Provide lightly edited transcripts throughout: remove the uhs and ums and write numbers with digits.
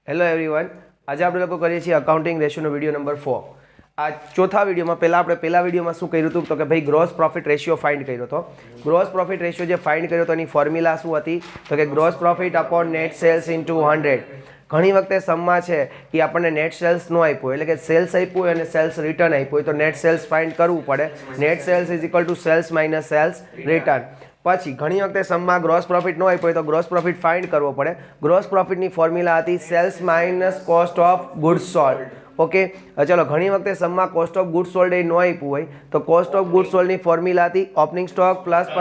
Hello everyone, આજે આપણે લોકો કરીએ છીએ અકાઉન્ટિંગ રેશિયોનો વિડીયો નંબર 4। આ ચોથા વિડીયોમાં પહેલા વિડીયોમાં શું કર્યું હતું તો કે ભાઈ ગ્રોસ પ્રોફિટ રેશિયો ફાઇન્ડ કર્યો હતો। ગ્રોસ પ્રોફિટ રેશિયો જે ફાઇન્ડ કર્યો હતો એની ફોર્મ્યુલા શું હતી તો કે gross profit upon net sales into 100। ઘણી વખતે સમમાં છે એ આપણને નેટ સેલ્સ ન આપ્યું એટલે કે સેલ્સ આપ્યું હોય અને સેલ્સ રિટર્ન આપ્યું હોય તો નેટ સેલ્સ ફાઇન્ડ કરવું પડે। Net sales is equal to sales minus sales return. પછી ઘણી વખતે સમમાં ગ્રોસ પ્રોફિટ ન આપ્યો હોય તો ગ્રોસ પ્રોફિટ ફાઇન્ડ કરવો પડે। ગ્રોસ પ્રોફિટની ફોર્મ્યુલા હતી sales minus cost of goods sold. Okay, ચલો ઘણી વખતે સમમાં કોસ્ટ ઓફ ગુડ્સ સોલ્ડ એ ન આપ્યું હોય તો કોસ્ટ ઓફ ગુડ્સ સોલ્ડની ફોર્મ્યુલા હતી opening stock plus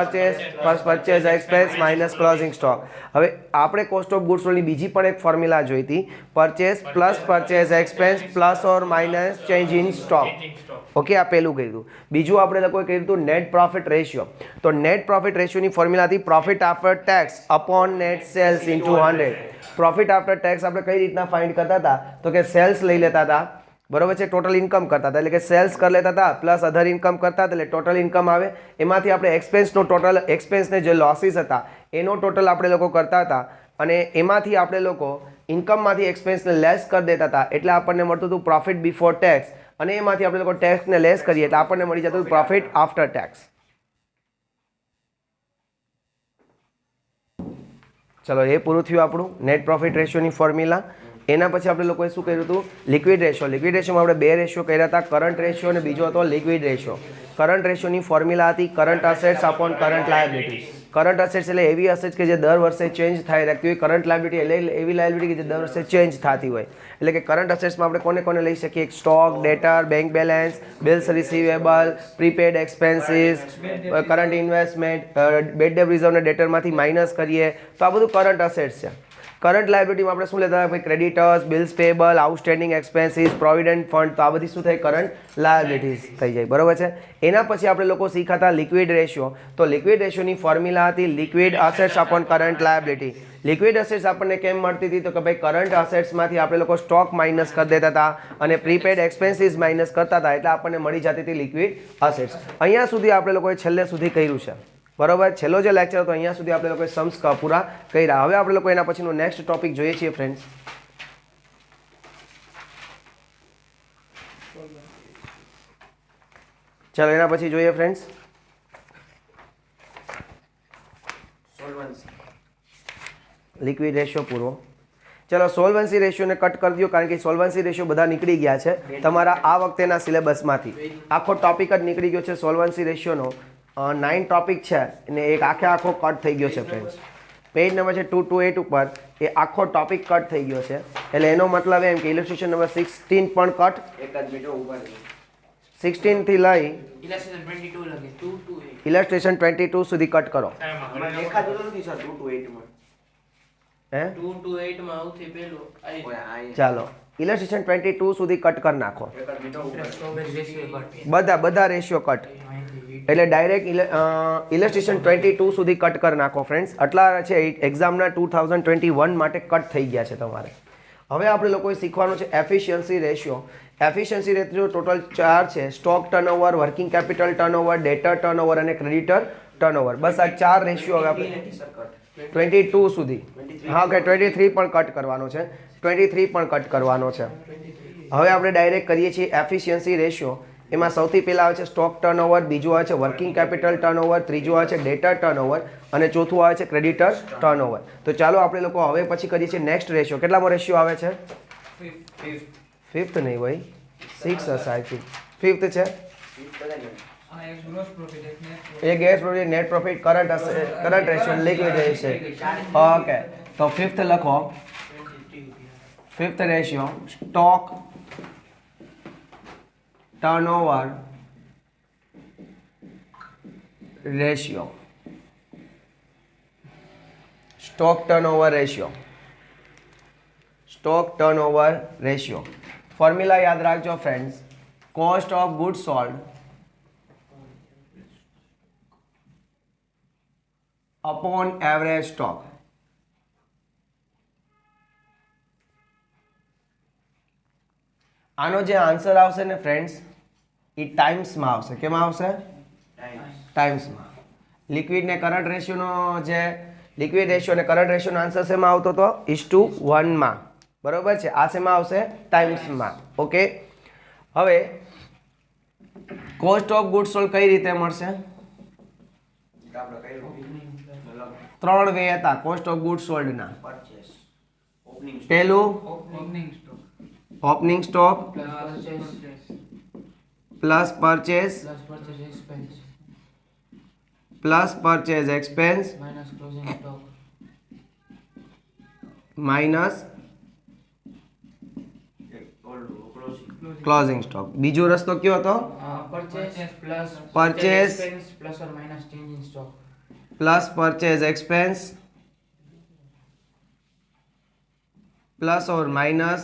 purchase expense minus closing stock. હવે આપણે કોસ્ટ ઓફ ગુડ્સ સોલ્ડની બીજી પણ એક ફોર્મ્યુલા જોઈ હતી purchase plus purchase expense plus or minus change in stock. Okay, આ પહેલું કર્યું। બીજું આપણે લોકોએ કર્યું હતું નેટ પ્રોફિટ રેશિયો। તો નેટ પ્રોફિટ રેશિયોની ફોર્મ્યુલા હતી profit after tax upon net sales into 100। Profit after tax આપણે કઈ રીતના ફાઇન્ડ કરતા હતા તો કે સેલ્સ લઈ લેતા હતા, બરોબર છે, ટોટલ ઇન્કમ કરતા હતા એટલે કે સેલ્સ કરી લેતા હતા પ્લસ અધર ઇન્કમ કરતા હતા એટલે ટોટલ ઇન્કમ આવે। એમાંથી આપણે એક્સપેન્સનો ટોટલ એક્સપેન્સને જે લોસીસ હતા એનો ટોટલ આપણે લોકો કરતા હતા અને એમાંથી આપણે લોકો ઇન્કમમાંથી એક્સપેન્સને લેસ કરી દેતા હતા એટલે આપણને મળતું હતું પ્રોફિટ બિફોર ટેક્સ અને એમાંથી આપણે લોકો ટેક્સને લેસ કરીએ એટલે આપણને મળી જતું પ્રોફિટ આફ્ટર ટેક્સ। ચલો, એ પૂરું થયું આપણું નેટ પ્રોફિટ રેશિયોની ફોર્મ્યુલા। એના પછી આપણે લોકોએ શું કર્યું હતું લિક્વિડ રેશિયો। લિક્વિડ રેશિયોમાં આપણે બે રેશિયો કર્યા હતા, કરંટ રેશિયો અને બીજો હતો લિક્વિડ રેશિયો। કરંટ રેશિયોની ફોર્મ્યુલા હતી current assets upon current liability. Current assets એટલે એવી અસેટ્સ કે જે દર વર્ષે ચેન્જ થાય રાખતી હોય, કરંટ લાયબિલિટી એટલે એવી લાયબિલિટી કે જે દર વર્ષે ચેન્જ થતી હોય। એટલે કે કરંટ અસેટ્સમાં આપણે કોને કોને લઈ શકીએ stock, debtor, bank balance, bills receivable, prepaid expenses, current investment, bad debt રિઝર્વને ડેટરમાંથી માઇનસ કરીએ તો આ બધું કરંટ અસેટ્સ છે। કરંટ લાયબિલિટીમાં આપણે શું લેતા ભાઈ creditors, bills payable, outstanding expenses, provident fund, તો આ બધી શું થાય કરંટ લાયબિલિટીઝ થઈ જાય, બરોબર છે। એના પછી આપણે લોકો શીખાતા લિક્વિડ રેશિયો। તો લિક્વિડ રેશિયોની ફોર્મ્યુલા હતી liquid assets upon current liability. Liquid assets આપણને કેમ મળતી હતી તો કે ભાઈ કરંટ અસેટ્સમાંથી આપણે લોકો સ્ટોક માઇનસ કરી દેતા હતા અને પ્રીપેડ એક્સપેન્સીસ માઇનસ કરતા હતા એટલે આપણને મળી જતી હતી લિક્વિડ અસેટ્સ। અહીંયા સુધી આપણે લોકોએ છેલ્લે સુધી કર્યું છે, બરોબર। છેલ્લો જે લેક્ચર હતો અહીંયા સુધી આપણે લોકોએ સમ્સ પૂરા કર્યા। હવે આપણે લોકો એના પછીનો નેક્સ્ટ ટોપિક જોઈએ છીએ ફ્રેન્ડ્સ। ચાલો એના પછી જોઈએ ફ્રેન્ડ્સ લિક્વિડ રેશિયો પૂરો। ચલો સોલ્વન્સી રેશિયોને કટ કરી દો કારણ કે સોલ્વન્સી રેશિયો બધા નીકળી ગયા છે તમારા આ વખતેના સિલેબસમાંથી। આખો ટોપિક જ નીકળી ગયો છે સોલ્વન્સી રેશિયોનો। 9 ટોપિક છે અને એક આખો કટ થઈ ગયો છે ફ્રેન્ડ્સ। પેજ નંબર છે 228 ઉપર એ આખો ટોપિક કટ થઈ ગયો છે એટલે એનો મતલબ એમ કે ઇલસ્ટ્રેશન નંબર 16 પણ કટ, 16 થી લઈ ઇલસ્ટ્રેશન 22 સુધી કટ કરો। ચાલો ઇલસ્ટ્રેશન 22 સુધી કટ કરી નાખો, બધા રેશિયો કટ એટલે ડાયરેક્ટ ઇલસ્ટ્રેશન 22 સુધી કટ કરી નાખો ફ્રેન્ડ્સ। આટલા છે એક્ઝામના 2021 માટે કટ થઈ ગયા છે તમારે। હવે આપણે લોકોએ શીખવાનું છે efficiency ratio. Efficiency ratio total 4 છે stock turnover, working capital turnover, ડેટર turnover અને ક્રેડિટર ટર્નઓવર। બસ આ 4 રેશિયો હવે આપણે 22 સુધી, હા ઓકે 23 પણ કટ કરવાનો છે, 23 પણ કટ કરવાનો છે। હવે આપણે ડાયરેક્ટ કરીએ છીએ એફિશિયન્સી રેશિયો। એમાં સૌથી પહેલા આવે છે સ્ટોક ટર્નઓવર, બીજું આવે છે વર્કિંગ કેપિટલ ટર્નઓવર, ત્રીજું આવે છે ડેટર ટર્નઓવર અને ચોથું આવે છે ક્રેડિટર ટર્નઓવર। તો ચાલો આપણે લોકો હવે પછી કરીએ છીએ નેક્સ્ટ રેશિયો। કેટલામો રેશિયો આવે છે? ફિફ્થ નહીં ભાઈ, 6 હશે આઈ થિંક, ફિફ્થ છે। એ gross profit, net profit, current હશે, current ratio, liquid ratio. Okay, તો ફિફ્થ લખો। Fifth ratio stock turnover ratio. Stock turnover ratio, stock turnover ratio. Formula યાદ રાખજો friends, cost of goods sold upon average stock. આનો જે answer આવશે ને friends એ ટાઈમ્સમાં આવશે। કેમાં આવશે? ટાઈમ્સમાં। લિક્વિડ ને કરંટ રેશિયોનો જે લિક્વિડ રેશિયો અને કરંટ રેશિયોનો આન્સર શેમાં આવતો હતો? 1:1 માં। બરોબર છે, આ શેમાં આવશે? ટાઈમ્સમાં. ઓકે, હવે કોસ્ટ ઓફ ગુડ સોલ્ડ કઈ રીતે મળશે? ત્રણ વે હતા કોસ્ટ ઓફ ગુડ સોલ્ડ ના. પહેલું opening stock plus purchase expense minus closing stock. બીજો રસ્તો કયો હતો? Purchase plus purchase expense plus or minus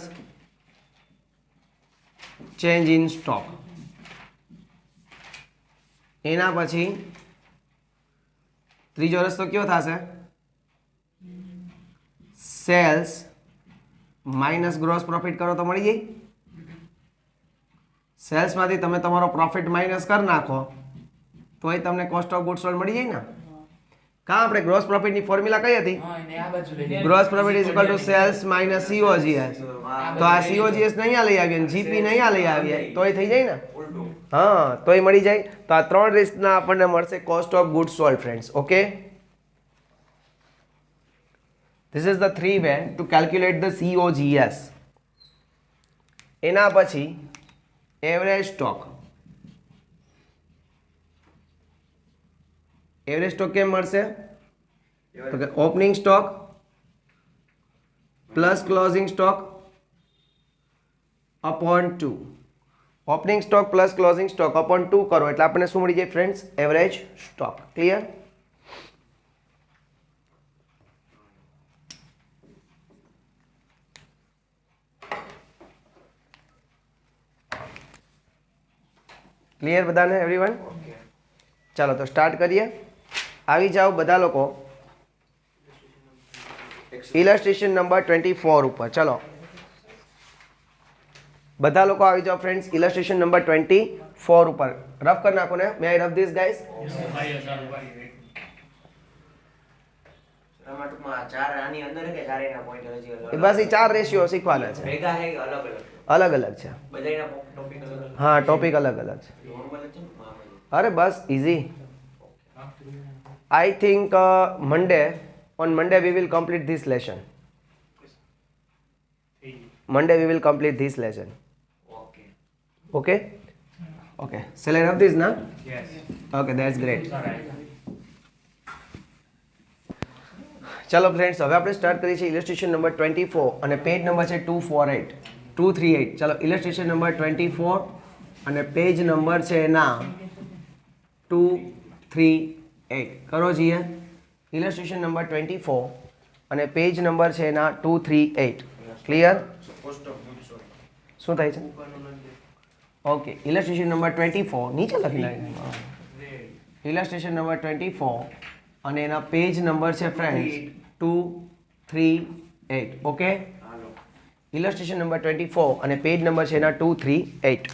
change in stock. એના પછી ત્રીજો રસ્તો કયો થશે? સેલ્સ માઇનસ ગ્રોસ પ્રોફિટ કરો તો મળી જાય. સેલ્સમાંથી તમે તમારો પ્રોફિટ માઇનસ કરી નાખો તોય તમને કોસ્ટ ઓફ ગુડ સોલ્ડ મળી જાય ને. કાં આપણે ગ્રોસ પ્રોફિટની ફોર્મ્યુલા કઈ હતી? Gross profit is equal to sales minus COGS. તો આ COGS ને અહીંયા લઈ આવીએ, જીપી ને અહીંયા લઈ આવીએ તોય થઈ જાય ને. હા, તોય મળી જાય. તો આ ત્રણ રીતના આપણને મળશે cost of good sold friends. Okay, this is the three way to calculate the COGS. એના પછી એવરેજ સ્ટોક. એવરેજ સ્ટોક કેમ મળશે? તો કે opening stock plus closing stock upon 2. Opening stock plus closing stock upon 2 કરો એટલે આપણને શું મળી જાય friends? Average stock. Clear? Clear બધાને? એવરીવન? ચાલો તો સ્ટાર્ટ કરીએ. આવી જાઓ બધા લોકો ઇલસ્ટ્રેશન નંબર 24 ઉપર. ચલો બધા લોકો આવી જાઓ ફ્રેન્ડ્સ ઇલસ્ટ્રેશન નંબર 24 ઉપર. રફ કરી નાખો ને. May I rough this guys? બસ એ 4 રેશિયો શીખવાના છે. અલગ અલગ છે. હા, ટોપિક અલગ અલગ છે. અરે બસ easy. I think on Monday we will complete this lesson. Monday we will complete this lesson. Okay? Okay. Shall I rub this now? Yes. Okay, that's great. ચલો ફ્રેન્ડ્સ, હવે આપણે સ્ટાર્ટ કરીએ છીએ ઇલસ્ટ્રેશન નંબર 24 અને પેજ નંબર છે 238. ચલો ઇલસ્ટ્રેશન number 24 અને page number છે એના 238. કરો છીએ ઇલસ્ટ્રેશન નંબર 24 અને પેજ નંબર છે એના 238. ક્લિયર? શું થાય છે? ઓકે, ઇલસ્ટ્રેશન નંબર 24 નીચે લખી નાખ્યું. ઇલસ્ટ્રેશન નંબર 24 અને એના પેજ નંબર છે ફ્રેન્ડ્સ 238. ઓકે, ઇલસ્ટ્રેશન નંબર 24 અને પેજ નંબર છે એના 238.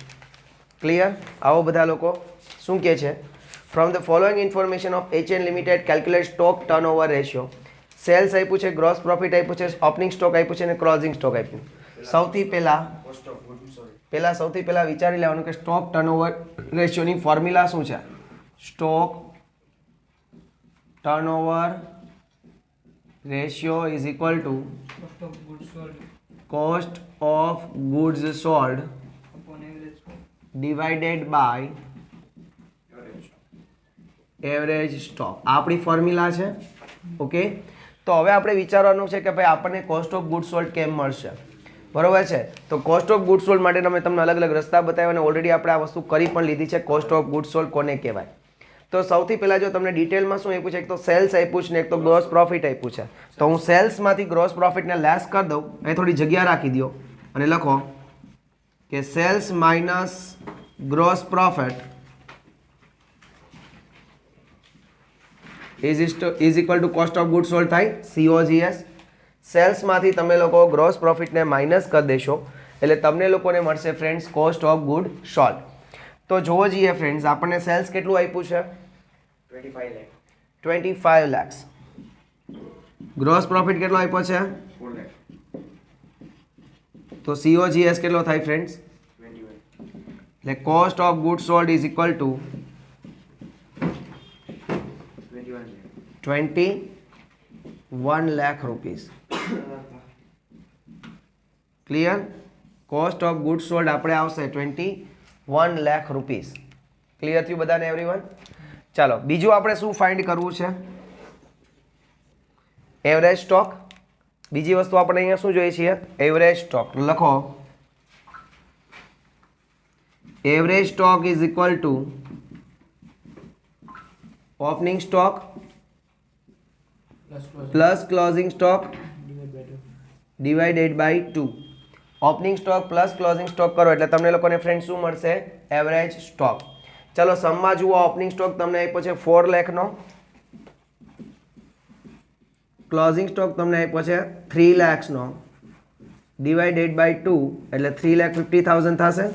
ક્લિયર? આવો બધા લોકો શું કહે છે? From the following information of HN limited calculate stock turnover ratio. Sales આપ્યું છે, ગ્રોસ પ્રોફિટ આપ્યું છે, ઓપનિંગ સ્ટોક આપ્યું છે અને ક્લોઝિંગ સ્ટોક આપ્યું. સૌથી પહેલા વિચારી લેવાનું કે સ્ટોક ટર્નઓવર રેશિયોની ફોર્મ્યુલા શું છે? Stock turnover ratio is equal to cost of goods sold divided by average stock. આપણી ફોર્મ્યુલા છે. ઓકે, તો હવે આપણે વિચારવાનું છે કે ભાઈ આપણને કોસ્ટ ઓફ ગુડ સોલ્ડ કેમ મળશે. બરોબર છે? તો કોસ્ટ ઓફ ગુડ સોલ્ડ માટે અમે તમને અલગ અલગ રસ્તા બતાવ્યા અને ઓલરેડી આપણે આ વસ્તુ કરી પણ લીધી છે. કોસ્ટ ઓફ ગુડ સોલ્ડ કોને કહેવાય? તો સૌથી પહેલાં જો તમને ડિટેલમાં શું આપ્યું છે, એક તો સેલ્સ આપ્યું છે ને એક તો ગ્રોસ પ્રોફિટ આપ્યું છે. તો હું સેલ્સમાંથી ગ્રોસ પ્રોફિટને લેસ કરી દઉં. અહીં થોડી જગ્યા રાખી દો અને લખો કે sales minus gross profit is equal to cost of good sold થાય COGS. સેલ્સમાંથી તમે લોકો ગ્રોસ પ્રોફિટને માઇનસ કરી દેશો એટલે તમને લોકોને મળશે friends cost of good sold. તો જોવો જઈએ ફ્રેન્ડ્સ, આપણને સેલ્સ કેટલું આપ્યું છે? 25 lakhs. ગ્રોસ પ્રોફિટ કેટલો આપ્યો છે? તો COGS કેટલો થાય ફ્રેન્ડ્સ? એટલે cost of good sold is equal two 21 lakh rupees. Clear? Cost of good sold આપણે આવશે 21 લાખ રૂપીસ. ક્લિયર થયું બધાને એવરીવન? ચાલો બીજું આપણે શું ફાઇન્ડ કરવું છે? Average stock. બીજી વસ્તુ આપણે અહીંયા શું જોઈએ છીએ? Average stock. લખો average stock is equal to opening stock plus closing stock divided by 2. Opening stock plus closing stock કરો એટલે તમને લોકોને ફ્રેન્ડ શું મળશે? Average stock. ચલો સમમાં જુઓ, ઓપનિંગ સ્ટોક તમને આપ્યો છે 4 લાખનો, ક્લોઝિંગ સ્ટોક તમને આપ્યો છે 3 લાખનો, ડિવાઇડેડ બાય 2 એટલે 3,50,000 થશે.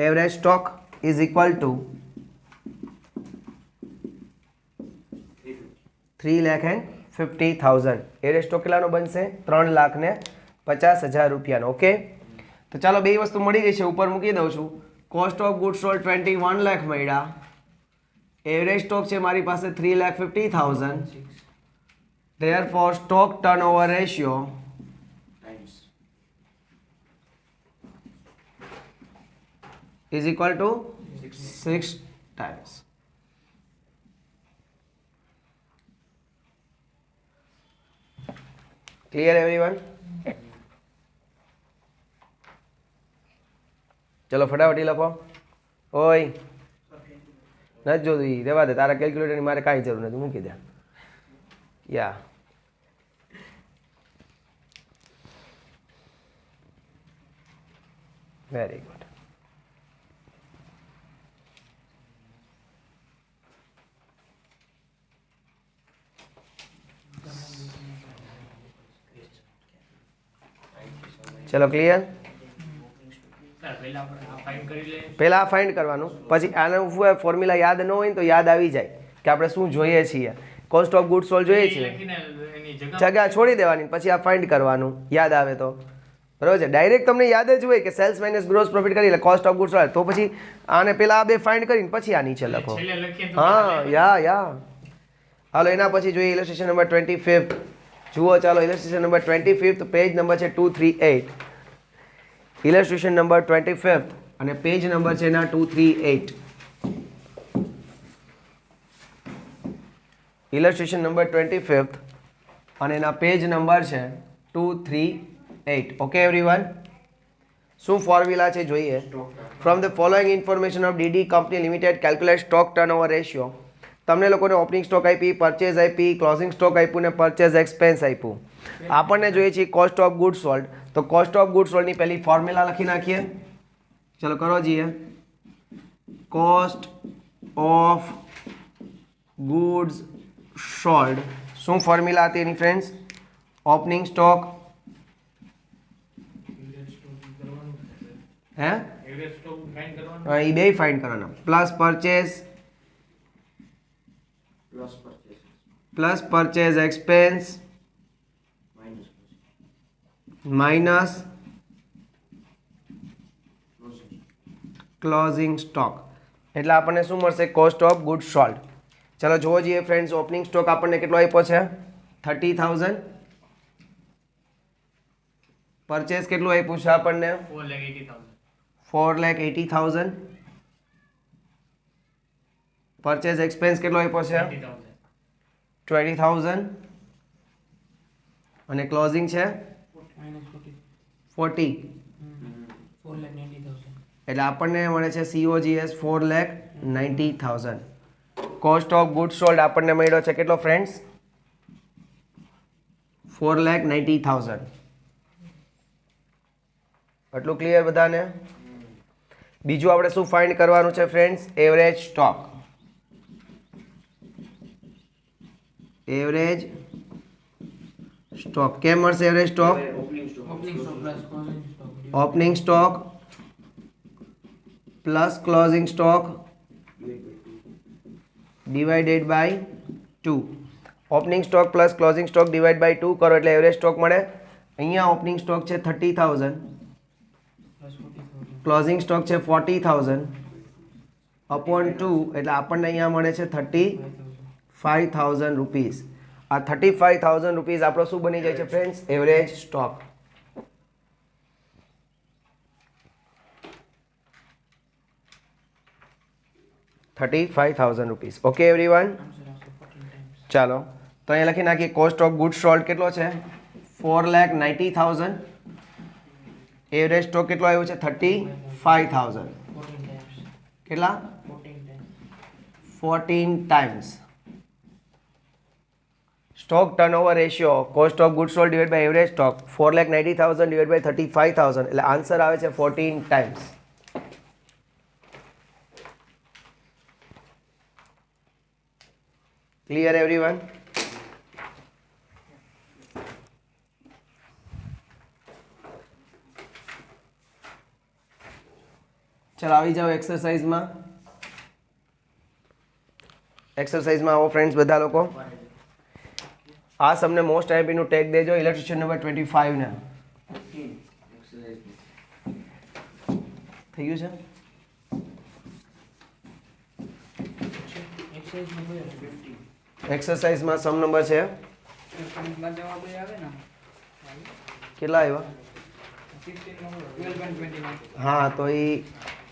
Average stock is equal to 3,50,000. Average stock કેટલાનો બનશે? 3,50,000 રૂપિયાનો. ઓકે, તો ચાલો બે વસ્તુ મળી ગઈ છે, ઉપર મૂકી દઉં છું. Cost of good sold 21 lakh મળ્યા, એવરેજ સ્ટોક છે મારી પાસે 3,50,000. Therefore, stock turnover ratio is equal to 6 times. Clear everyone? ચલો ફટાફટી લખો. ઓય નથી જોતું, રહેવા દે, તારા કેલ્ક્યુલેટરની મારે કાંઈ જરૂર નથી, મૂકી દે. યા વેરી ગુડ. ચલો ક્લિયર? પહેલા ફાઇન્ડ કરવાનું, પછી આનું ફોર્મ્યુલા યાદ ન હોય ને તો યાદ આવી જાય કે આપણે શું જોઈએ છીએ. કોસ્ટ ઓફ ગુડ સોલ્ડ જોઈએ છીએ, જગ્યા છોડી દેવાની, પછી આ ફાઇન્ડ કરવાનું યાદ આવે તો. બરાબર છે? ડાયરેક્ટ તમને યાદ જ હોય કે સેલ્સ માઇનસ ગ્રોસ પ્રોફિટ કરી એટલે કોસ્ટ ઓફ ગુડ સોલ્ડ, તો પછી આને પહેલા આ બે ફાઇન્ડ કરીને પછી આ નીચે લખો. હા યા હાલો એના પછી જોઈએ ઇલસ્ટ્રેશન નંબર 25. જુઓ ચાલો, ઇલસ્ટ્રેશન નંબર 25, પેજ નંબર છે 238. ઇલસ્ટ્રેશન નંબર 25 અને પેજ નંબર છે એના 238. ઇલસ્ટ્રેશન નંબર 25 અને એના પેજ નંબર છે 238. ઓકે એવરીવન, શું ફોર્મ્યુલા છે જોઈએ. From the following information of DD company limited calculate stock turnover ratio. તમને લોકોને ઓપનિંગ સ્ટોક આપી, પરચેઝ આપી, ક્લોઝિંગ સ્ટોક આપ્યું ને પરચેઝ એક્સપેન્સ આપ્યું. આપણને જોઈએ છે કોસ્ટ ઓફ ગુડ સોલ્ડ, તો કોસ્ટ ઓફ ગુડ સોલ્ડની પહેલી ફોર્મ્યુલા લખી નાખીએ. ચલો કરો જઈએ. કોસ્ટ ઓફ ગુડ્સ સોલ્ડ, શું ફોર્મ્યુલા હતી એની ફ્રેન્ડ્સ? ઓપનિંગ સ્ટોક હે એ બે ફાઇન્ડ કરવાના, plus purchase plus purchase expense minus closing stock. એટલે આપણને શું મળશે? Cost of good sold. ચલો જોવો જઈએ ફ્રેન્ડ્સ, ઓપનિંગ સ્ટોક આપણને કેટલો આપ્યો છે? 30,000. પરચેસ કેટલું આપ્યું છે આપણને? 4,80,000. પરચેસ એક્સપેન્સ કેટલો આપ્યો છે? 20,000. અને ક્લોઝિંગ છે 40. એટલે આપણને મળે છે COGS 4,90,000. Cost of good sold આપણને મળ્યો છે કેટલો ફ્રેન્ડ્સ? 4,90,000. એટલું ક્લિયર બધાને? બીજું આપણે શું ફાઇન્ડ કરવાનું છે friends? Average stock. Average stock કેમ મળશે? Average stock opening stock plus closing stock divided by 2. Opening stock plus closing stock divide by 2 કરો એટલે એવરેજ સ્ટોક મળે અહીંયા ઓપનિંગ સ્ટોક છે 30,000, ક્લોઝિંગ સ્ટોક છે 40,000 અપોન 2 એટલે આપણને અહીંયા મળે છે 35,000 રૂપીસ. આ 35,000 રૂપીસ આપણો શું બની જાય છે friends? Average stock. ₹35,000. Okay everyone, ચાલો તો અહીંયા લખી નાખીએ. કોસ્ટ ઓફ ગુડ સોલ્ડ કેટલો છે? 4,90,000. એવરેજ સ્ટોક કેટલો આવ્યો છે? 35,000. કેટલા? 14 times. Stock turnover ratio cost of good sold divide by average stock 4,90,000 divide by 35,000 એટલે આન્સર આવે છે 14 ટાઈમ્સ. Clear everyone? ચાલો આવી જાઓ એક્સરસાઇઝમાં. એક્સરસાઇઝમાં આવો ફ્રેન્ડ્સ બધા લોકો. આ તમને મોસ્ટ આઈએમપી નું ટેગ દેજો ઇલેક્ટ્રિશિયન નંબર 25 ને. થઈ ગયું છે? એક્સરસાઇઝમાં સમ નંબર છે કેટલા આવ્યા? હા તો એ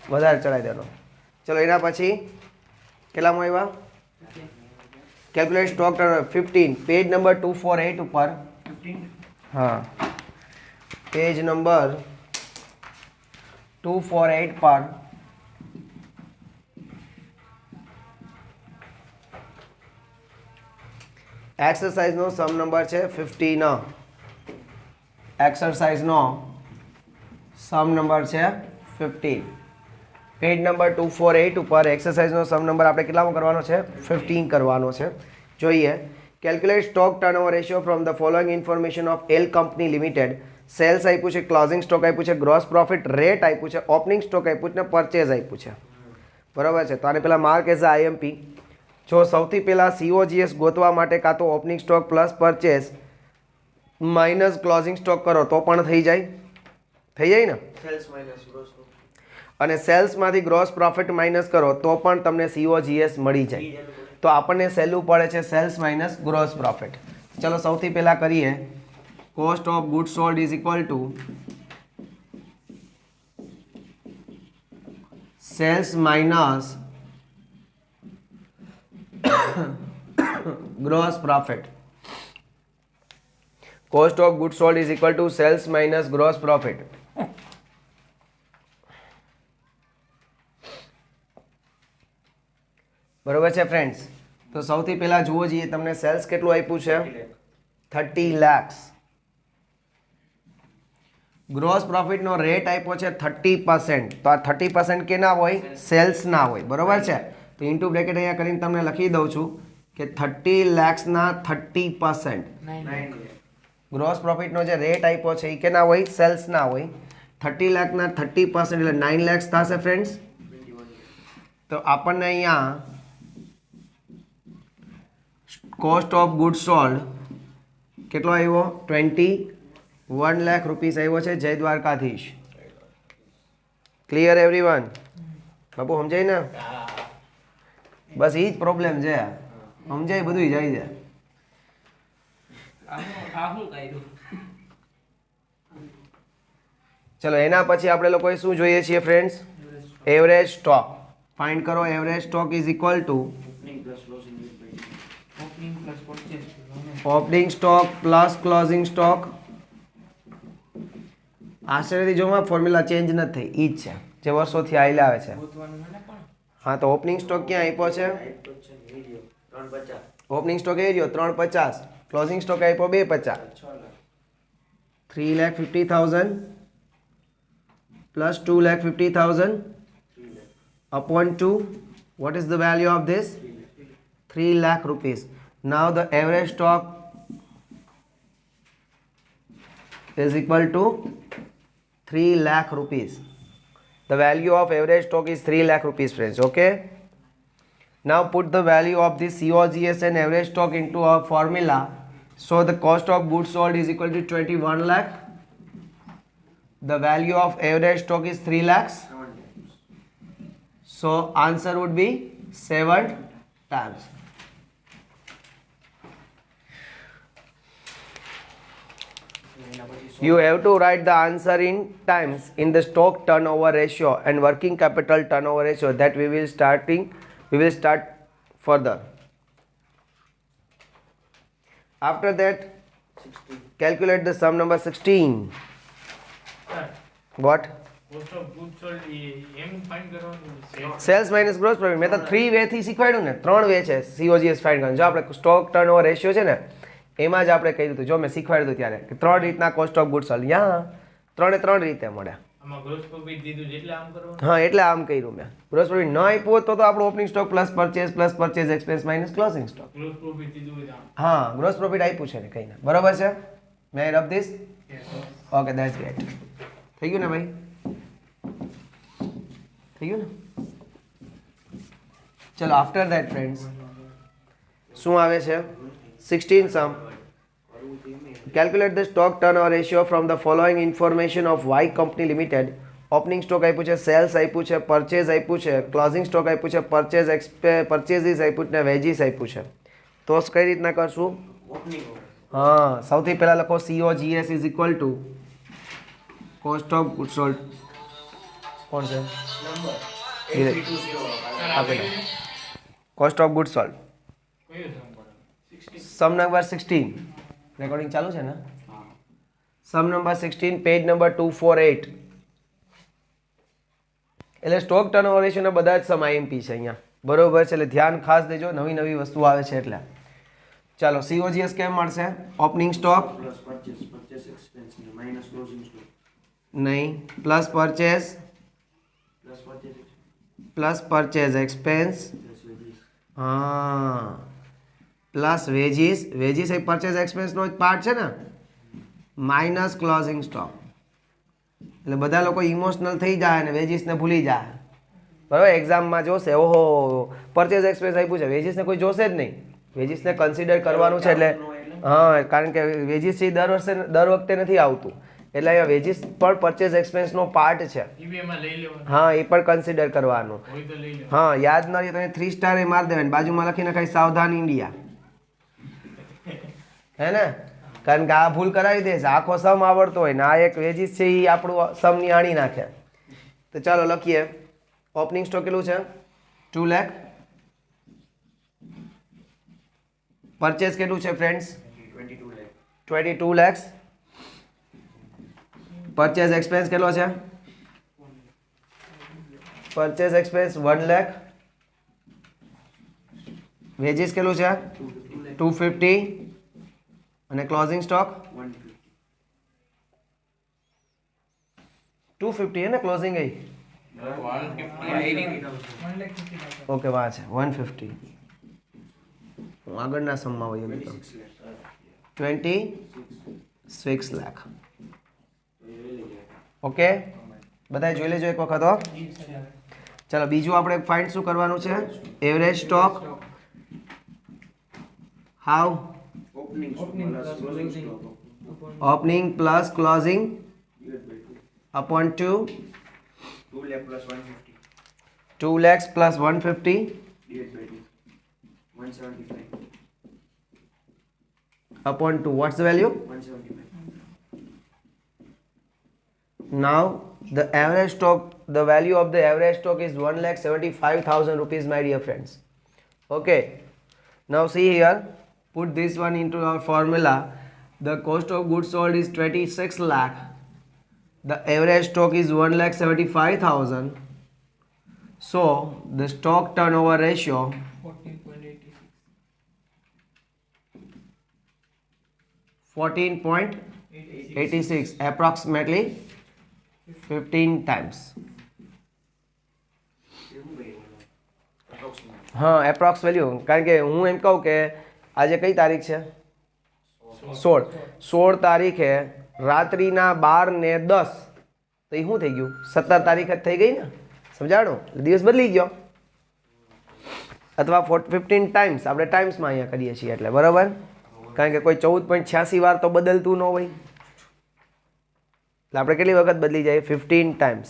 વધારે ચડાવી દેવાનો. ચલો એના પછી કેટલામાં આવ્યા? Calculate stock turnover 15 page number 248 ઉપર. હા પેજ નંબર 248 પર એક્સરસાઇઝનો સમ નંબર છે 15. એક્સરસાઇઝનો સમ નંબર છે 15. પેજ નંબર 248 ઉપર એક્સરસાઇઝનો સમ નંબર આપણે કેટલામાં કરવાનો છે? 15 કરવાનો છે. જોઈએ. Calculate stock turnover ratio from the following information of L company limited. Sales આપ્યું છે, ક્લોઝિંગ સ્ટોક આપ્યું છે, ગ્રોસ પ્રોફિટ રેટ આપ્યું છે, ઓપનિંગ સ્ટોક આપ્યું છે ને પરચેઝ આપ્યું છે. બરાબર છે. તો આને પહેલાં માર્ક એઝ આઈએમપી. જો સૌથી પહેલાં COGS ગોતવા માટે કાં તો opening stock plus purchase minus closing stock કરો તો પણ થઈ જાય. થઈ જાય ને? અને સેલ્સમાંથી ગ્રોસ પ્રોફિટ માઇનસ કરો તો પણ તમને COGS મળી જાય. તો આપણને સહેલું પડે છે સેલ્સ માઇનસ ગ્રોસ પ્રોફિટ. ચલો સૌથી પહેલાં કરીએ. Cost of good sold is equal to sales minus gross profit. Cost of goods sold is equal to sales minus gross profit. બરોબર છે ફ્રેન્ડ્સ? તો સૌથી પહેલા જુઓ જોઈએ તમને સેલ્સ કેટલું આપ્યું છે? 30 lakhs. ગ્રોસ પ્રોફિટનો રેટ આપ્યો છે 30%. તો આ 30% કેના હોય? સેલ્સના હોય. બરોબર છે? તો ઇન્ટુ બ્રેકેટ અહીંયા કરીને તમને લખી દઉં છું કે 30 lakhsના 30%. ગ્રોસ પ્રોફિટનો જે રેટ આપ્યો છે એ કેના હોય? સેલ્સના હોય. 30 લાખના 30% એટલે 9 lakhs થશે ફ્રેન્ડ્સ. તો આપણને અહીંયા કોસ્ટ ઓફ ગુડ સોલ્ડ કેટલો આવ્યો? 21 લાખ રૂપીસ આવ્યો છે. જય દ્વારકાધીશ. Clear everyone? બાપુ સમજાય ને? બસ એ જ પ્રોબ્લેમ છે. સમજાય બધું જાય છે. ચલો એના પછી આપણે લોકોએ શું જોઈએ છીએ ફ્રેન્ડ્સ? Average stock. ફાઇન્ડ કરો. Average stock is equal to opening stock plus closing stock. આશ્ચર્યથી જોમાં ફોર્મ્યુલા ચેન્જ નથી થઈ. ઈ જ છે જે વર્ષોથી આવેલા આવે છે. હા તો ઓપનિંગ સ્ટોક ક્યાં આપ્યો છે? ઓપનિંગ સ્ટોક એ રહ્યો 350. ક્લોઝિંગ સ્ટોક આપ્યો 250. 3,50,000 plus 2,50,000 upon 2. What is the value of this? 3 lakh rupees. Now the average stock is equal to 3 lakh rupees. The value of average stock is 3 lakh rupees friends. Okay. Now put the value of the COGS and average stock into our formula So the cost of goods sold is equal to 21 lakh. The value of average stock is 3 lakhs. So answer would be 7 times. You have to write the answer in times in the stock turnover ratio and working capital turnover ratio that we will start further. After that, 16. Calculate the sum number 16. What? Cost of goods sold એમ find કરવાનું sales minus gross profit. મેં તો 3 way થી શીખવાડ્યું ને, 3 way છે COGS find કરવાનું. જો આપણે સ્ટોક ટર્નઓવર રેશિયો છે ને એમાં જ આપણે કહ્યું હતું, જો મેં શીખવાડ્યું હતું ત્યારે કે 3 રીતના કોસ્ટ ઓફ ગુડ્સ સોલ્ડ. યા 3 રીતે મળે. આમાં ગ્રોસ પ્રોફિટ દીધું એટલે આમ કરવાનું. હા, એટલે આમ કર્યું મેં. ગ્રોસ પ્રોફિટ ન આપ્યું તો આપણું opening stock plus purchase expense minus closing stock. Gross profit દીધું હોય આમ. હા, ગ્રોસ પ્રોફિટ આપ્યું છે ને કંઈ ના. બરોબર છે? May I rub this? Okay, that's great. થઈ ગયું ને ભાઈ? થઈ ગયું ને? ચલો, આફ્ટર ધેટ ફ્રેન્ડ્સ શું આવે છે? 16 સમ. Calculate the stock turnover ratio from the following information of Y company limited. Opening stock આપ્યું છે, સેલ્સ આપ્યું છે, પરચેઝ આપ્યું છે, ક્લોઝિંગ સ્ટોક આપ્યું છે, પરચેઝિસ આપ્યું છે, વેજીસ આપ્યું છે. તો કઈ રીતના કરશું? હા, સૌથી પહેલા લખો COGS is equal to cost of goods sold. કોણ છે? Cost of goods sold. Sum number 16. Recording ચાલુ છે ને? Sum number 16, page number 248. એટલે સ્ટોક ટર્નઓવર રેશિયોના બધા જ સમ IMP છે અહીંયા. બરોબર છે, એટલે ધ્યાન ખાસ દેજો, નવી નવી વસ્તુ આવે છે એટલે. ચાલો, COGS કેમ મળશે? ઓપનિંગ સ્ટોક નહીં, plus purchase plus purchase expense, હા, પ્લસ વેજીસ. વેજીસ એ પરચેઝ એક્સપેન્સનો જ પાર્ટ છે ને, માઇનસ ક્લોઝિંગ સ્ટોક. એટલે બધા લોકો ઇમોશનલ થઈ જાય અને વેજીસને ભૂલી જાય. બરાબર, એક્ઝામમાં જોશે, ઓહો પરચેઝ એક્સપેન્સ આપ્યું છે, વેજીસને કોઈ જોશે જ નહીં. વેજીસને કન્સિડર કરવાનું છે એટલે હા, કારણ કે વેજીસ છે દર વખતે નથી આવતું, એટલે અહીંયા વેજીસ પણ પરચેઝ એક્સપેન્સનો પાર્ટ છે. હા, એ પણ કન્સિડર કરવાનું. હા, યાદ ન રહે તો 3 સ્ટાર એ મારી દેવાય, બાજુમાં લખી નખાય સાવધાન ઇન્ડિયા. હે ને? કારણ કે આ ભૂલ કરાવી દે છે, આખો સમ આવડતો હોય ને આ એક વેજીસ છે એ આપણું સમની આણી નાખે. તો ચાલો લખીએ. ઓપનિંગ સ્ટોક કેટલું છે? 2 લાખ. પરચેસ કેટલું છે ફ્રેન્ડ્સ? 22 lakhs. પરચેસ એક્સપેન્સ કેટલો છે? Purchase expense 1 lakh. વેજીસ કેટલું છે? 250. અને ક્લોઝિંગ સ્ટોક 250 है ना क्लोजिंग है. 150. ओके, वहाँ છે 150. હું આગળના સમમાં હોય એમ તો 26 લાખ. ઓકે, બધા જોઈ લેજો એક વખત. હો, ચાલો બીજું આપણે ફાઇન્ડ શું કરવાનું છે? Average stock. How? Opening plus closing upon 2 lakhs plus 150 upon 2. What's the value? 175. Now the average stock, the value of the average stock is 1,75,000 rupees, my dear friends. Okay, now see here, put this one into our formula. The cost of goods sold is 26 lakh. The average stock is 1,75,000. So the stock turnover ratio 14.86, approximately 15 times. હા, approx value. કારણ કે હું એમ કહું કે આજે કઈ તારીખ છે? 16 તારીખે રાત્રિના 12:10, તો એ શું થઈ ગયું? 17 તારીખ જ થઈ ગઈ ને? સમજાણું? દિવસ બદલી ગયો. અથવા 15 ટાઈમ્સ આપણે ટાઈમ્સમાં અહીંયા કરીએ છીએ એટલે. બરાબર? કારણ કે કોઈ 14.86 વાર તો બદલતું ન હોય, એટલે આપણે કેટલી વખત બદલી જાય? 15 ટાઈમ્સ.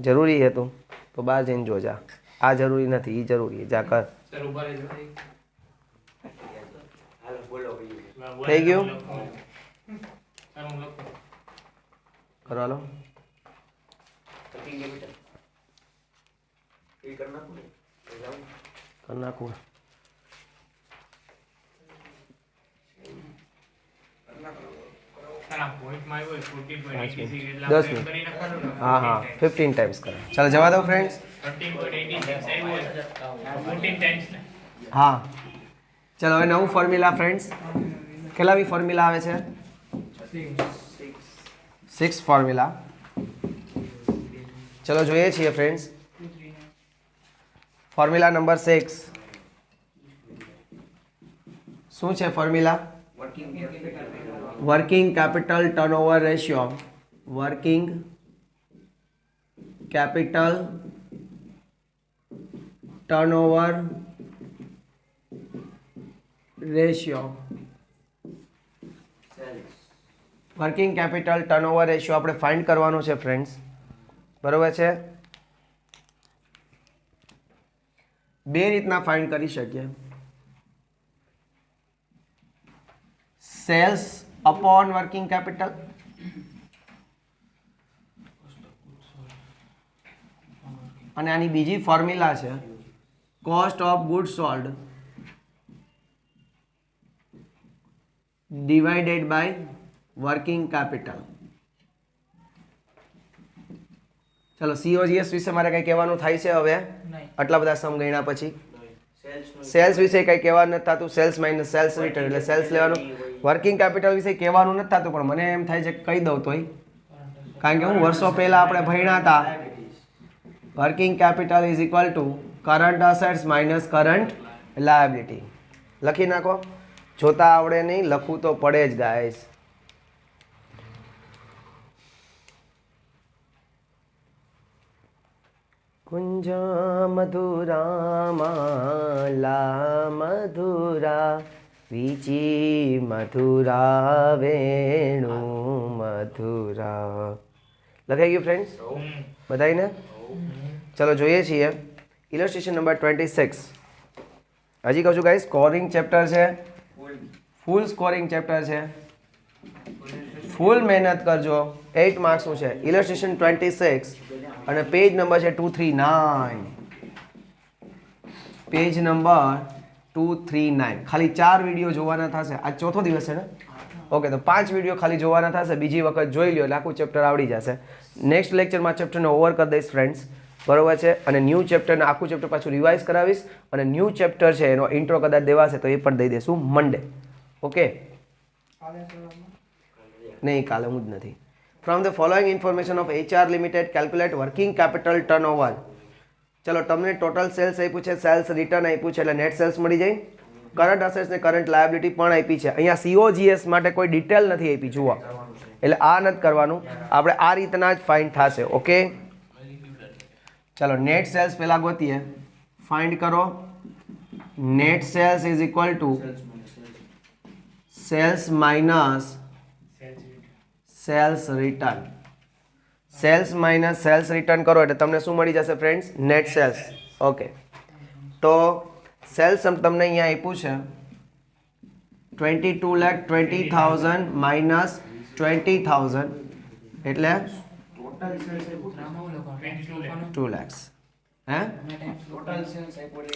જરૂરી હે તું તો બહાર જઈને જોજા. આ જરૂરી નથી, એ જરૂરી જા કર. સર ઉભા રહેજો. થઈ ગયું? સર હું લખું. કરો હાલો. કરી નાખું. સર આ પોઈન્ટમાં આવ્યો 14.86 એટલે 10 આપણે મિનિટ. કરી નાખવાનું ને? હા હા 15 ટાઈમ્સ કરો. ચાલો જવા દો ફ્રેન્ડ્સ. 13.86 આવ્યો હોય. 14 ટાઈમ્સ ને. હા ચાલો હવે નવું ફોર્મ્યુલા ફ્રેન્ડ્સ. કેટલામી ફોર્મ્યુલા આવે છે? 6 ફોર્મ્યુલા. ચલો જોઈએ છીએ ફ્રેન્ડ્સ. ફોર્મ્યુલા નંબર 6 શું છે formula? Working capital turnover ratio. Working capital turnover ratio. Working capital turnover ratio આપણે ફાઇન્ડ કરવાનો છે ફ્રેન્ડ્સ, બરોબર છે? બે રીતના ફાઇન્ડ કરી શકીએ. સેલ્સ અપોન વર્કિંગ કેપિટલ અને આની બીજી ફોર્મ્યુલા છે cost of good sold divided by working capital. ચલો COGS વિશે મારે કંઈ કહેવાનું થાય છે હવે? આટલા બધા સમ ગણ્યા પછી સેલ્સ વિશે કંઈ કહેવાનું નથી થતું. સેલ્સ માઇનસ સેલ્સ રિટર્ન એટલે સેલ્સ લેવાનું. વર્કિંગ કેપિટલ વિશે કહેવાનું નથી થતું, પણ મને એમ થાય છે કે કહી દઉં તોય, કારણ કે હું વર્ષો પહેલાં આપણે ભણ્યા હતા. Working capital is equal two current assets minus current liability. લખી નાખો. જોતા આવડે નહીં, લખવું તો પડે જ ગાઈસ. કુંજા મધુરા માલા મધુરા વીચી મધુરા વેણુ મધુરા. લખાઈ ગયું ફ્રેન્ડ્સ બધાને? ચલો જોઈએ છીએ ઇલસ્ટ્રેશન નંબર 26. હજી કહું છું ગાઈસ, સ્કોરિંગ ચેપ્ટર છે, ફૂલ સ્કોરિંગ ચેપ્ટર છે, ફૂલ મહેનત કરજો. 8 માર્ક્સનું છે. ઇલસ્ટ્રેશન 26 અને પેજ નંબર છે 239. Page number 239. ખાલી 4 વિડીયો જોવાના થશે. આજ ચોથો દિવસ છે ને? ઓકે, તો 5 વિડીયો ખાલી જોવાના થશે. બીજી વખત જોઈ લ્યો એટલે આખું ચેપ્ટર આવડી જશે. નેક્સ્ટ લેક્ચરમાં ચેપ્ટરને ઓવર કરી દઈશ ફ્રેન્ડ્સ, બરોબર છે? અને ન્યૂ ચેપ્ટરને આખું ચેપ્ટર પાછું રિવાઇઝ કરાવીશ અને ન્યૂ ચેપ્ટર છે એનો ઇન્ટ્રો કદાચ દેવાશે તો એ પણ દઈ દઈશું મંડે. ઓકે? નહીં, કાલે હું જ નથી. From the following information of HR limited calculate working capital turnover. ચલો તમને ટોટલ સેલ્સ આપ્યું છે, સેલ્સ રિટર્ન આપ્યું છે એટલે નેટ સેલ્સ મળી જાય. કરંટ અસેટ્સ ને કરંટ લાયબિલિટી પણ આપી છે. અહીંયા COGS માટે કોઈ ડિટેલ નથી આપી, જુઓ. એટલે આ નથી કરવાનું, આપણે આ રીતના જ ફાઇન્ડ થશે. ઓકે, ચલો નેટ સેલ્સ પહેલા ગોતીએ. ફાઇન્ડ કરો. Net sales is equal to sales minus sales return. Sales minus sales return કરો એટલે તમને શું મળી જશે ફ્રેન્ડ્સ? Net sales. ઓકે, તો સેલ્સ તમને અહીંયા આપ્યું છે 22,20,000 માઇનસ 20,000 એટલે 2 lakhs. હે?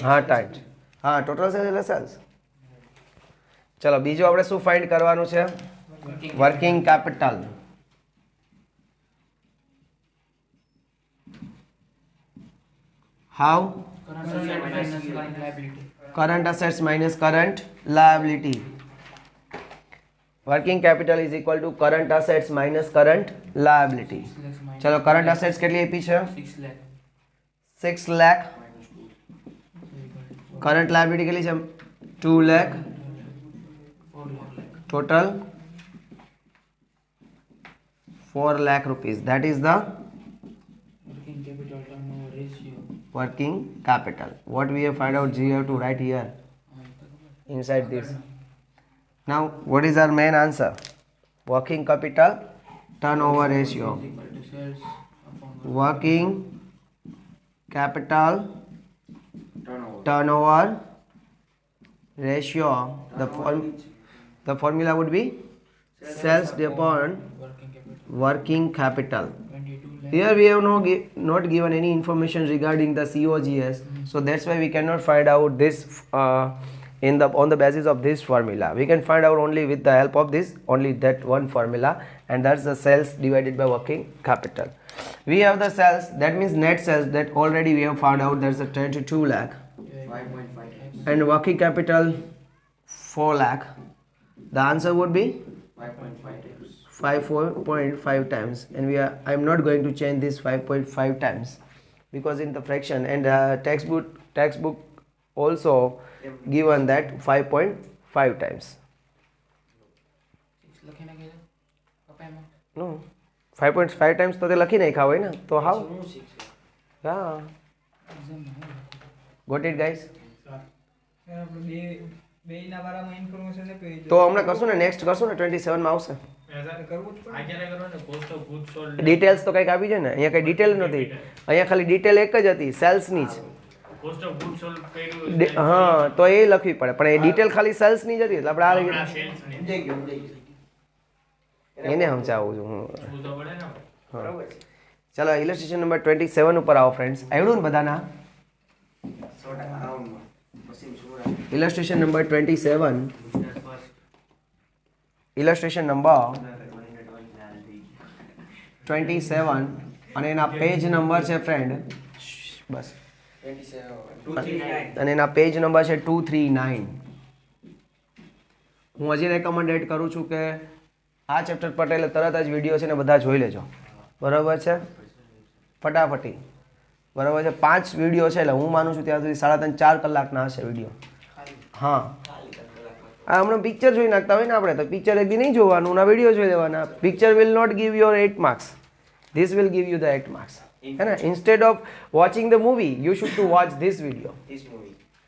હા ટાઈટ. હા ટોટલ સેલ્સ એટલે સેલ્સ. ચલો બીજું આપણે શું ફાઇન્ડ કરવાનું છે? Working capital. How? Current assets minus current liability. Working capital is equal two current assets minus current liability. ચલો કરંટ અસેટ્સ કેટલી આપી છે? 6 લાખ. કરંટ લાયબિલિટી કેટલી છે? 2 lakh. Total 4 lakh rupees. That is the working capital. What we have find out, we have to write here inside this. Now what is our main answer? Working capital turnover ratio. Working capital turnover ratio. The formula would be sales upon working capital. Here we have not given any information regarding the COGS, so that's why we cannot find out this on the basis of this formula. We can find out only with the help of only that one formula, and that's the sales divided by working capital. We have the sales, that means net sales, that already we have found out, that's a 22 lakh, and working capital 4 lakh. The answer would be 5.5 times, and I'm not going to change this 5.5 times because in the fraction and textbook also given that 5.5 times. No, 5.5 times તો તે લખી નાખ્યા હોય ને, તો how? Yeah, got it guys? તો હમણાં કરશું ને, નેક્સ્ટ કરશું ને, 27 માં આવશે. ડિટેલ્સ તો કંઈક આવી જાય ને, અહીંયા કઈ ડિટેલ નથી, અહીંયા ખાલી ડિટેલ એક જ હતી, સેલ્સની જ. હા, તો એ લખવી પડે, પણ એ ડિટેલ ખાલી સેલ્સની જ હતી, એટલે આપણે આ એને સમજાવું છું હું. ચાલો ઇલસ્ટ્રેશન નંબર 27 ઉપર આવો ફ્રેન્ડ્સ. આવડું ને બધાના? ઇલસ્ટ્રેશન નંબર 27. ઇલસ્ટ્રેશન નંબર 27 અને એના પેજ નંબર છે ફ્રેન્ડ, બસ, અને એના પેજ નંબર છે 239. હું હજી રેકમેન્ડેડ કરું છું કે આ ચેપ્ટર પર એટલે તરત જ વિડીયો છે ને બધા જોઈ લેજો, બરાબર છે, ફટાફટી, બરાબર છે. 5 વિડીયો છે, એટલે હું માનું છું ત્યાં સુધી 3.5-4 કલાકના હશે વિડીયો. હા, આ હમણાં પિક્ચર જોઈ નાખતા હોય ને આપણે, તો પિક્ચર એક દી નહીં જોવાનું, ના વિડીયો જોઈ લેવાના. Picture will not give your 8 marks, this will give you the 8 marks, है ना. Instead of watching the movie you should to watch this video.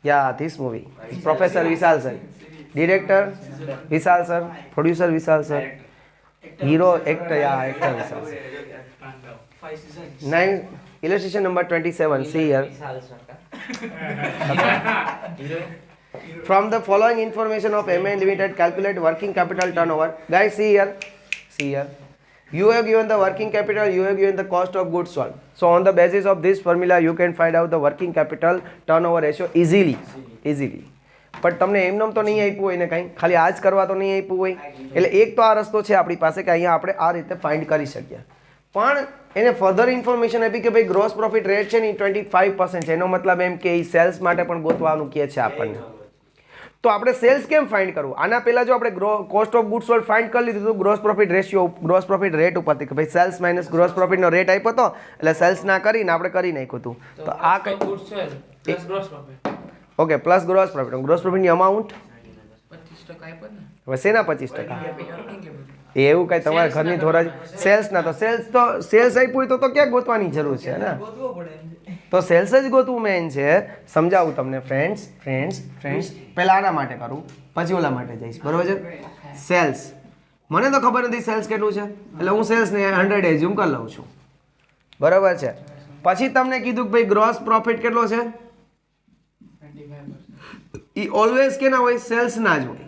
या this movie. Professor Vishal sir, director Vishal sir, producer Vishal sir, hero actor Vishal sir. 9 illustration number 27. See here. From the following information of MA Limited, calculate working capital turnover. Guys, see here. See here. You have given the working capital, you have given the cost of goods sold. So on the basis of this formula you can find out the working capital turnover ratio easily. પણ તમને એમનેમ તો નહીં આપ્યું હોય ને કંઈ, ખાલી આ જ કરવા તો નહીં આપ્યું હોય, એટલે એક તો આ રસ્તો છે આપણી પાસે કે અહીંયા આપણે આ રીતે ફાઇન્ડ કરી શકીએ. પણ એને ફર્ધર ઇન્ફોર્મેશન આપી કે ભાઈ ગ્રોસ પ્રોફિટ રેટ છે ને 25% છે, એનો મતલબ એમ કે એ સેલ્સ માટે પણ ગોતવાનું કહે છે આપણને. તો આપણે સેલ્સ કેમ ફાઇન્ડ કરવું? આના પહેલા જો આપણે cost of goods sold find કરી લીધું હતું gross profit ratio, gross profit rate ઉપરથી કે ભાઈ સેલ્સ માઇનસ ગ્રોસ પ્રોફિટનો રેટ આપ્યો હતો, એટલે સેલ્સ ના કરીને આપણે કરી નાખ્યું હતું. તો આ કઈ okay, plus gross profit, gross પ્રોફિટની અમાઉન્ટ 25%. હવે શેના 25%? એવું કઈ તમારા ઘરની ધોરા સેલ્સના, તો સેલ્સ આપ્યું હોય તો ક્યાં ગોતવાની જરૂર છે ને, તો સેલ્સ જ ગોતવું મેન છે. સમજાવું તમને ફ્રેન્ડ્સ. પહેલા આના માટે કરું, પછી ઓલા માટે જઈશ, બરોબર છે. સેલ્સ મને તો ખબર નથી સેલ્સ કેટલું છે, એટલે હું સેલ્સને 100 એઝ્યુમ કરી લઉં છું, બરાબર છે. પછી તમને કીધું કે ભાઈ ગ્રોસ પ્રોફિટ કેટલો છે, એ ઓલવેઝ કેના હોય? સેલ્સના જ હોય.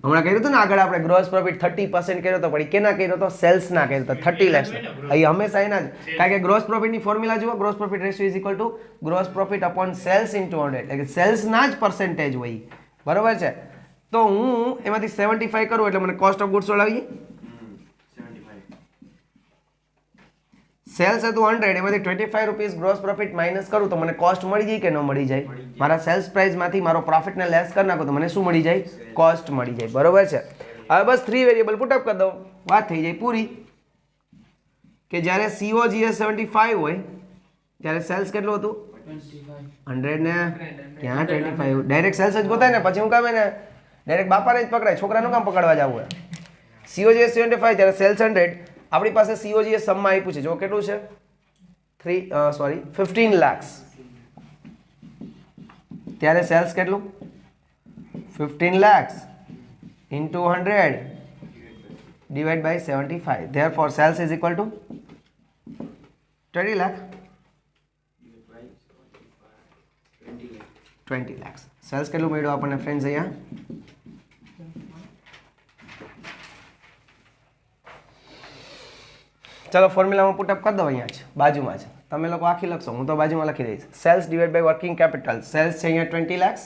હમણાં કહ્યું હતું ને આગળ આપણે ગ્રોસ પ્રોફિટ 30% કર્યો તો, પણ કેના કર્યો તો? સેલ્સના કર્યો તો, 30 lakhs. અહીં હંમેશા એના જ, કારણ કે ગ્રોસ પ્રોફિટની ફોર્મ્યુલા જુઓ, gross profit ratio is equal to gross profit upon sales into 100, એટલે કે સેલ્સના જ પર્સન્ટેજ હોય, બરાબર છે. તો હું એમાંથી 75 કરું એટલે મને કોસ્ટ ઓફ ગુડ્સ સોલ્ડ આવી જાય. સેલ્સ હતું 100, એમાંથી 25 રૂપીસ ગ્રોસ પ્રોફિટ માઇનસ કરું તો મને કોસ્ટ મળી જાય કે ન મળી જાય? મારા સેલ્સ પ્રાઇસમાંથી મારો પ્રોફિટને લેસ કરી નાખો તો મને શું મળી જાય? કોસ્ટ મળી જાય, બરોબર છે. હવે બસ 3 વેરિયેબલ પુટઅપ કરી દઉં, વાત થઈ જાય પૂરી. કે જ્યારે COGS 75 હોય ત્યારે સેલ્સ કેટલું હતું? 100 ને ક્યાં 25? ડાયરેક્ટ સેલ્સ જ ગોતાય ને, પછી હું કામ એને ડાયરેક્ટ બાપાને જ પકડાય, છોકરાનું કામ પકડવા જવું હોય. COGS 75 ત્યારે સેલ્સ 100, આપણી પાસે COGS સમમાં આપ્યું છે, જો કેટલું છે? 15 lakhs, ત્યારે સેલ્સ કેટલું 15 lakhs into 100 divided by 75. Therefore sales is equal to 20 lakh. 20 lakhs. Cells કેટલું મળ્યું આપણને ફ્રેન્ડ્સ અહીંયા? ચલો ફોર્મ્યુલામાં પુટઅપ કરી દો અહીંયા જ બાજુમાં જ. તમે લોકો આખી લખશો, હું તો બાજુમાં લખી દઈશ. Sales divide by working capital. Sales છે અહીંયા 20 lakhs.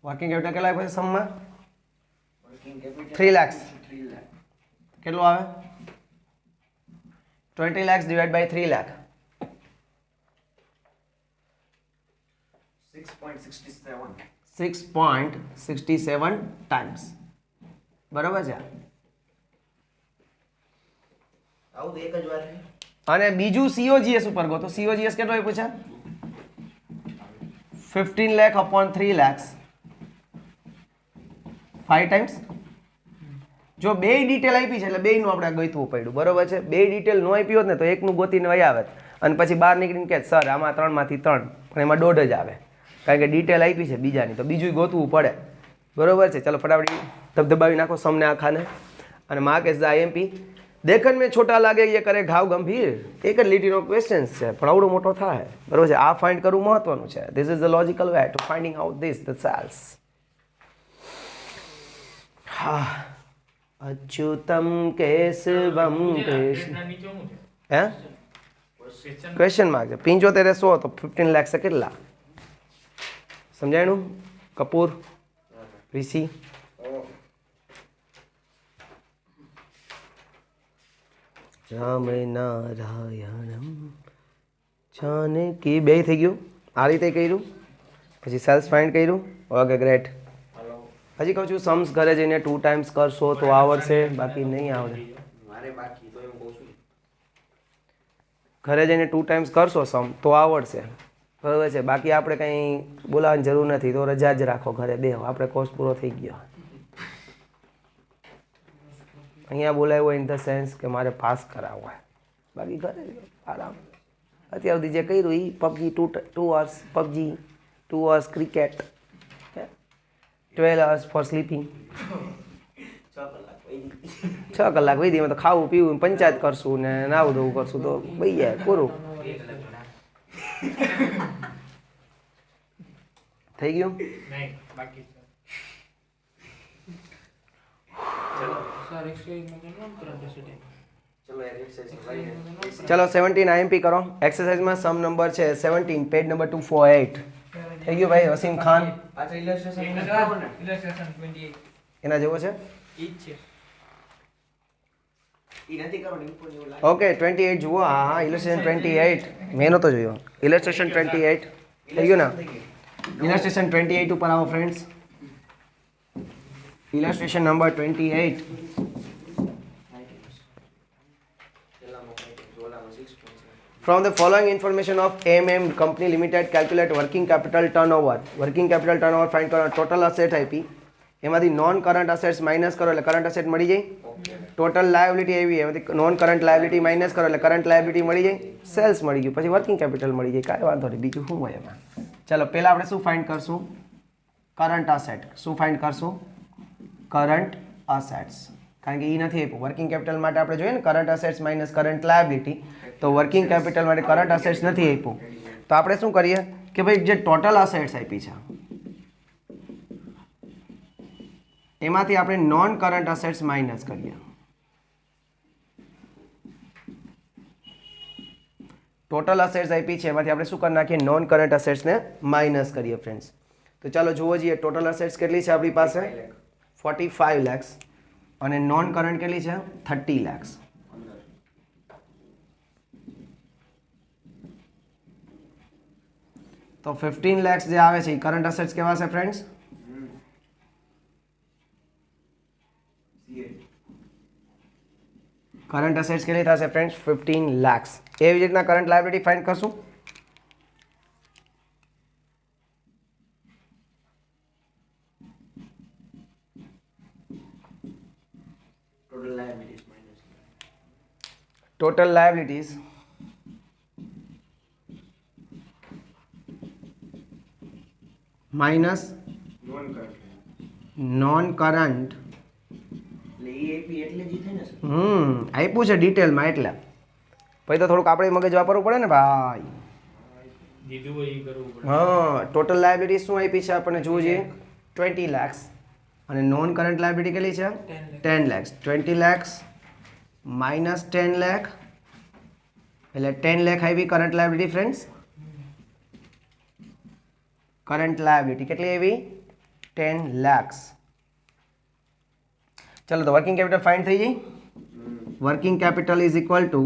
વર્કિંગ કેપિટલ કેટલા આવે સમમાં? 3 lakhs. કેટલું આવે? 20 lakhs divided by 3 lakh. 6.67 times. બરાબર છે. અને બીજું COGS ઉપર ગો તો COGS કેટલો આપ્યું છે? 15 lakh upon 3 lakhs. 5 times. જો બે ડિટેલ આપી છે એટલે બેયનું આપણે ગોતવું પડ્યું. બરોબર છે. બે ડિટેલ નો આપી હોત ને તો એકનું ગોતીને વહી આવે અને પછી બહાર નીકળીને કહે સર આમાં 3 માંથી 3 પણ એમાં 1.5 જ આવે કારણ કે ડિટેલ આપી છે બીજાની તો બીજું ગોતવું પડે. બરોબર છે. ચલો ફટાફટ ધબધબાવી નાખો સમને આખાને. અને માર્ક એઝ ધ IMP. દેખન મેં છોટા લાગે એ કરે ઘાવ ગંભીર. એક જ લીટીનો ક્વેશ્ચન છે પણ આવડો મોટો થાય. બરોબર છે. આ ફાઇન્ડ કરવું મહત્વનું છે. This is the logical way to finding out this the sales. હા અચ્યુતમ કેશવમ કૃષ્ણ. હે ક્વેશ્ચન માર્ક છે. 75 100 તો 15 lakhs કેટલા સમજાણું? કપૂર ઋષિ રામ નારાયણમ જાનકી. બે થઈ ગયું. આ રીતે કર્યું પછી સેલ્સ ફાઇન્ડ કર્યું. Okay great. હજી કહું છું સમ્સ ઘરે જઈને 2 times કરશો તો આવડશે, બાકી નહીં આવડે. ઘરે જઈને 2 times કરશો સમ તો આવડશે. બરાબર છે. બાકી આપણે કંઈ બોલાવવાની જરૂર નથી તો રજા જ રાખો ઘરે બેહો. આપણે કોર્સ પૂરો થઈ ગયો. અહીંયા બોલાવ્યો ઇન ધ સેન્સ કે મારે પાસ કરાવવો હોય, બાકી ઘરે આરામ. અત્યાર સુધી જે કર્યું એ PUBG 2 hours PUBG, 2 hours cricket, 12 hours for sleeping. 6 કલાક વહી દી. તો ખાવું પીવું પંચાયત કરશું ને નાવું ધોવું કરશું તો વહી જાય પૂરું. થઈ ગયું? ચલો 17 IMP કરો. એક્સરસાઇઝમાં સમ નંબર છે 17 પેજ નંબર 248. થઈ ગયું ભાઈ વસીમ ખાન? એના જેવો છે. ઓકે 28 જુઓ. હા હા ઇલસ્ટ્રેશન 28 મેં નહોતો જોયો. ઇલસ્ટ્રેશન 28 થઈ ગયું ને? ઇલસ્ટ્રેશન 28 ઉપર આવો friends. ઇલસ્ટ્રેશન number 28. From the following information of MM Company Limited, calculate working capital turnover. Working capital turnover find કરો. ટોટલ અસેટ આપી એમાંથી નોન કરંટ અસેટ્સ માઇનસ કરો એટલે કરંટ અસેટ મળી જાય. ટોટલ લાયબિલિટી આવી એમાંથી નોન કરંટ લાયબિલિટી માઇનસ કરો એટલે કરંટ લાયબિલિટી મળી જાય. સેલ્સ મળી ગયું. પછી વર્કિંગ કેપિટલ મળી જાય. કાંઈ વાંધો નહીં. બીજું શું હોય એમાં? ચાલો પહેલાં આપણે શું ફાઇન્ડ કરશું? Current asset. શું ફાઇન્ડ કરશું? Current assets. કારણ કે એ નથી આપ્યું. વર્કિંગ કેપિટલ માટે આપણે જોઈએ ને current assets minus current liability. તો વર્કિંગ કેપિટલ માટે કરંટ અસેટ્સ નથી આપ્યું. તો આપણે શું કરીએ કે ભાઈ જે ટોટલ અસેટ્સ આપી છે એમાંથી આપણે નોન કરંટ અસેટ્સ માઇનસ કરીએ. ટોટલ અસેટ્સ આપી છે એમાંથી આપણે શું કરી નાખીએ? નોન કરંટ અસેટ્સને માઇનસ કરીએ ફ્રેન્ડ્સ. તો ચાલો જુઓ જઈએ ટોટલ અસેટ્સ કેટલી છે આપણી પાસે? 45 lakhs. અને નોન કરંટ કેટલી છે? 30 lakhs. તો 15 lakhs જે આવે છે એ કરંટ અસેટ્સ કેવા છે ફ્રેન્ડ્સ? કરંટ અસેટ્સ કેટલી થશે ફ્રેન્ડ્સ? 15 lakhs. એવી રીતના કરંટ લાયબિલિટી ફાઇન્ડ કરશું. Total liabilities minus non current આપ્યું છે ડિટેલમાં એટલે પછી તો થોડુંક આપણે મગજ વાપરવું પડે ને ભાઈ. દીધું હોય એ કરવું પડે. હા ટોટલ લાયબિલિટી શું આપી છે આપણને જોવું જોઈએ 20 lakhs અને નોન કરંટ લાયબિલિટી કેટલી છે 10 lakhs. 20 lakhs માઇનસ 10 lakh એટલે 10 lakh આવી current liability friends. Current liability કેટલી આવી 10 lakhs. ચલો તો વર્કિંગ કેપિટલ ફાઇન્ડ થઈ ગઈ. Working capital is equal two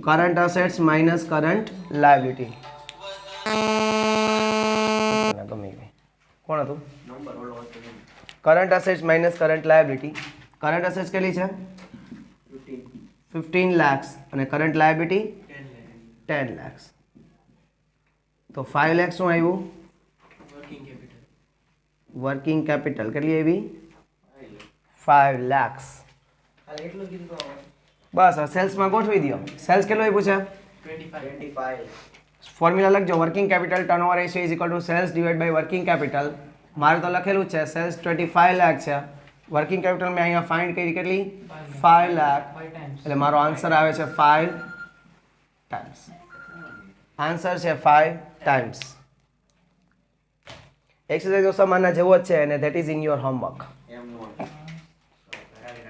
current assets minus current liability. ગમે ગઈ કોણ હતું current assets minus current liability. Current assets કેટલી છે 15 lakhs અને કરંટ લાયબિલિટી 10 lakhs. તો 5 lakhs શું આવ્યું વર્કિંગ કેપિટલ કેટલી આવી 5 lakhs. બસ સેલ્સમાં ગોઠવી દો. સેલ્સ કેટલું આપ્યું છે 25. ફોર્મ્યુલા લખજો working capital turnover ratio is equal to sales divide by working capital. મારે તો લખેલું જ છે સેલ્સ 25 લાખ છે. વર્કિંગ કેપિટલ મેં અહીંયા ફાઇન્ડ કરી કેટલી 5 લાખ એટલે મારો આન્સર આવે છે 5 ટાઈમ્સ. આન્સર છે 5 ટાઈમ્સ. એક્સરસાઇઝનો સમ આના જેવો જ છે અને that is in your homework.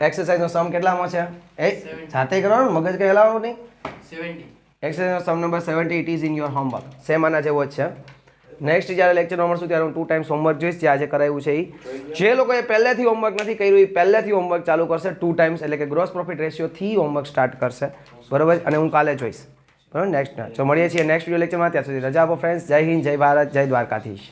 એક્સરસાઇઝનો સમ કેટલામાં છે એ જાતે કરવાનો મગજ કઈ હલાવવાનું નહીં. 70. એક્સરસાઇઝનો sum number 70 it is in your homework. Same આના જેવો જ છે. નેક્સ્ટ જ્યારે લેક્ચરમાં મળશું ત્યારે હું 2 ટાઈમ્સ હોમવર્ક જોઈશ જે આજે કરાવ્યું છે એ. જે લોકોએ પહેલેથી હોમવર્ક નથી કર્યું એ પહેલેથી હોમવર્ક ચાલુ કરશે 2 ટાઈમ્સ એટલે કે ગ્રોસ પ્રોફિટ રેશિયોથી હોમવર્ક સ્ટાર્ટ કરશે બરાબર. અને હું કાલે જોઈશ બરાબર નેક્સ્ટ. જો મળીએ છીએ નેક્સ્ટ વિડીયો લેક્ચરમાં. ત્યાં સુધી રજા આપો ફ્રેન્ડ્સ. જય હિન્દ, જય ભારત, જય દ્વારકાધીશ.